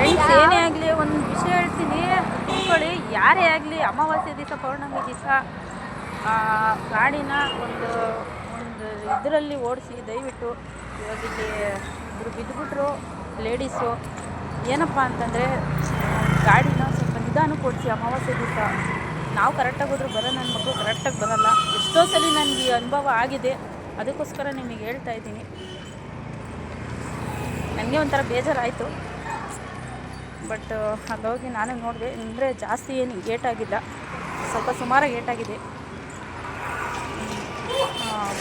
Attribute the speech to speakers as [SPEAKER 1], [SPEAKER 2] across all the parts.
[SPEAKER 1] Friends, ಏನೇ ಆಗಲಿ ಒಂದು ವಿಷಯ ಹೇಳ್ತೀನಿ, ತಿಳ್ಕೊಳ್ಳಿ. ಯಾರೇ ಆಗಲಿ ಅಮಾವಾಸ್ಯೆ ದಿವಸ, ಪೌರ್ಣಮಿ ದಿವಸ ಗಾಡಿನ ಒಂದು ಇದರಲ್ಲಿ ಓಡಿಸಿ ದಯವಿಟ್ಟು. ಇವಾಗ ಇಲ್ಲಿ ಇಬ್ಬರು ಬಿದ್ದುಬಿಟ್ರು ಲೇಡೀಸು. ಏನಪ್ಪ ಅಂತಂದರೆ ಗಾಡಿನ ಸ್ವಲ್ಪ ನಿಧಾನಕ್ಕೆ ಓಡಿಸಿ ಅಮಾವಾಸ್ಯೆ ದಿವಸ. ನಾವು ಕರೆಕ್ಟಾಗಿ ಹೋದ್ರೂ ಬರೋ ನನ್ನ ಮಕ್ಕಳು ಕರೆಕ್ಟಾಗಿ ಬರೋಲ್ಲ. ಎಷ್ಟೋ ಸಲ ನನಗೆ ಈ ಅನುಭವ ಆಗಿದೆ. ಅದಕ್ಕೋಸ್ಕರ ನಿಮಗೆ ಹೇಳ್ತಾ ಇದ್ದೀನಿ. ನನಗೆ ಒಂಥರ ಬೇಜಾರಾಯಿತು. ಬಟ್ ಅಲ್ಲೋಗಿ ನಾನು ನೋಡಿದೆ, ಅಂದರೆ ಜಾಸ್ತಿ ಏನು ಏಟಾಗಿಲ್ಲ, ಸ್ವಲ್ಪ ಸುಮಾರಾಗಿ ಏಟಾಗಿದೆ.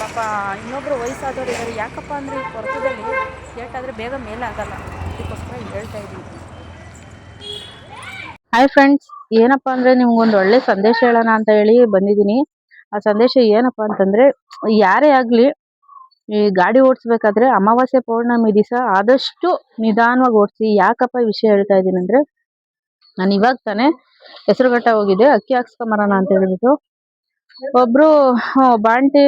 [SPEAKER 1] ಪಾಪ ಇನ್ನೊಬ್ಬರು ವಯಸ್ಸಾದವ್ರು ಇದ್ದಾರೆ. ಯಾಕಪ್ಪ ಅಂದರೆ ಈ ಕೊರತದಲ್ಲಿ ಏಟಾದರೆ ಬೇಗ ಮೇಲೆ ಆಗಲ್ಲ. ಅದಕ್ಕೋಸ್ಕರ ಹೇಳ್ತಾ ಇದ್ದೀನಿ. ಹಾಯ್ ಫ್ರೆಂಡ್ಸ್, ಏನಪ್ಪ ಅಂದರೆ ನಿಮ್ಗೊಂದು ಒಳ್ಳೆ ಸಂದೇಶ ಹೇಳೋಣ ಅಂತ ಹೇಳಿ ಬಂದಿದ್ದೀನಿ. ಆ ಸಂದೇಶ ಏನಪ್ಪ ಅಂತಂದರೆ, ಯಾರೇ ಆಗಲಿ ಈ ಗಾಡಿ ಓಡಿಸ್ಬೇಕಾದ್ರೆ ಅಮಾವಾಸ್ಯೆ ಪೌರ್ಣಮಿ ದಿವಸ ಆದಷ್ಟು ನಿಧಾನವಾಗಿ ಓಡಿಸಿ. ಯಾಕಪ್ಪ ಈ ವಿಷಯ ಹೇಳ್ತಾ ಇದ್ದೀನಿ ಅಂದರೆ, ನಾನು ಇವಾಗ ತಾನೇ ಹೆಸರುಘಟ್ಟ ಹೋಗಿದ್ದೆ, ಅಕ್ಕಿ ಹಾಕ್ಸ್ಕೊಂಬರೋಣ ಅಂತ ಹೇಳಿಬಿಟ್ಟು. ಒಬ್ಬರು ಬಾಂಟಿ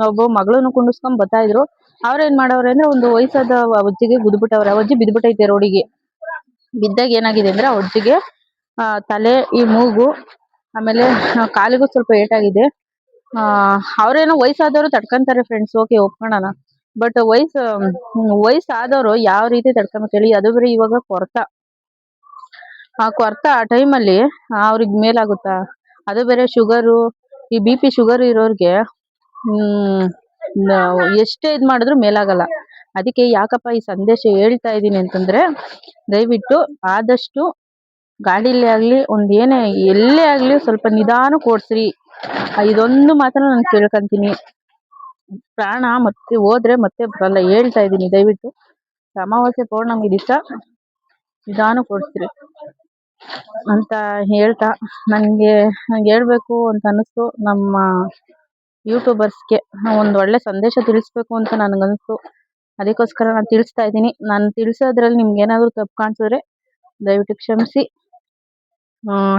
[SPEAKER 1] ಒಬ್ಬ ಮಗಳನ್ನು ಕುಂಡಿಸ್ಕೊಂಡ್ ಬರ್ತಾ ಇದ್ರು. ಅವ್ರೇನು ಮಾಡವ್ರೆ ಅಂದರೆ, ಒಂದು ವಯಸ್ಸಾದ ಅಜ್ಜಿಗೆ ಗುದ್ಬಿಟ್ಟವ್ರೆ. ಅಜ್ಜಿ ಬಿದ್ದುಬಿಟ್ಟೈತೆ ರೋಡಿಗೆ. ಬಿದ್ದಾಗ ಏನಾಗಿದೆ ಅಂದರೆ, ಆ ಅಜ್ಜಿಗೆ ತಲೆ, ಈ ಮೂಗು, ಆಮೇಲೆ ಕಾಲಿಗೂ ಸ್ವಲ್ಪ ಏಟಾಗಿದೆ. ಅವ್ರೇನೋ ವಯಸ್ಸಾದವರು ತಡ್ಕೊಂತಾರೆ ಫ್ರೆಂಡ್ಸ್, ಓಕೆ ಒಪ್ಕೊಳ್ಳೋಣ. ಬಟ್ ವಯಸ್ಸಾದವರು ಯಾವ ರೀತಿ ತಡ್ಕೊಬೇಕು ಹೇಳಿ? ಅದು ಬೇರೆ ಇವಾಗ ಕೊರತ ಆ ಟೈಮಲ್ಲಿ ಅವ್ರಿಗೆ ಮೇಲಾಗುತ್ತಾ? ಅದು ಬೇರೆ ಶುಗರು, ಈ BP ಶುಗರ್ ಇರೋರಿಗೆ ಎಷ್ಟೇ ಇದು ಮಾಡಿದ್ರು ಮೇಲಾಗಲ್ಲ. ಅದಕ್ಕೆ ಯಾಕಪ್ಪ ಈ ಸಂದೇಶ ಹೇಳ್ತಾ ಇದ್ದೀನಿ ಅಂತಂದರೆ, ದಯವಿಟ್ಟು ಆದಷ್ಟು ಗಾಡೀಲೇ ಆಗಲಿ, ಒಂದು ಏನೇ ಎಲ್ಲೇ ಆಗಲಿ ಸ್ವಲ್ಪ ನಿಧಾನಕ್ಕೆ ಓಡಿಸ್ರಿ. ಇದೊಂದು ಮಾತ್ರ ನಾನು ಕೇಳ್ಕೊಂತೀನಿ. ಪ್ರಾಣ ಮತ್ತೆ ಹೋದ್ರೆ ಮತ್ತೆ ಬರಲ್ಲ, ಹೇಳ್ತಾ ಇದ್ದೀನಿ. ದಯವಿಟ್ಟು ಅಮಾವಾಸ್ಯೆ ಪೌರ್ಣಮಿ ದಿವಸ ನಿಧಾನಕ್ಕೆ ಓಡಿಸ್ರಿ ಅಂತ ಹೇಳ್ತಾ, ನನಗೆ ಹೇಳ್ಬೇಕು ಅಂತ ಅನ್ನಿಸ್ತು. ನಮ್ಮ ಯೂಟ್ಯೂಬರ್ಸ್ಗೆ ಒಂದು ಒಳ್ಳೆ ಸಂದೇಶ ತಿಳಿಸ್ಬೇಕು ಅಂತ ನನಗನ್ನಿಸ್ತು. ಅದಕ್ಕೋಸ್ಕರ ನಾನು ತಿಳಿಸ್ತಾ ಇದ್ದೀನಿ. ನಾನು ತಿಳಿಸೋದ್ರಲ್ಲಿ ನಿಮ್ಗೆ ಏನಾದರೂ ತಪ್ಪು ಕಾಣಿಸಿದ್ರೆ ದಯವಿಟ್ಟು ಕ್ಷಮಿಸಿ.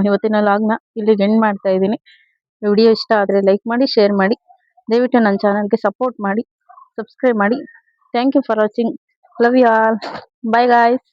[SPEAKER 1] ಇವತ್ತಿನ ಲಾಗ್ನ ಇಲ್ಲಿಗೆ ಎಂಡ್ ಮಾಡ್ತಾ ಇದ್ದೀನಿ. ವಿಡಿಯೋ ಇಷ್ಟ ಆದರೆ ಲೈಕ್ ಮಾಡಿ, ಶೇರ್ ಮಾಡಿ. ದಯವಿಟ್ಟು ನನ್ನ ಚಾನಲ್ಗೆ ಸಪೋರ್ಟ್ ಮಾಡಿ, ಸಬ್ಸ್ಕ್ರೈಬ್ ಮಾಡಿ. Thank you for watching. Love you all. Bye guys.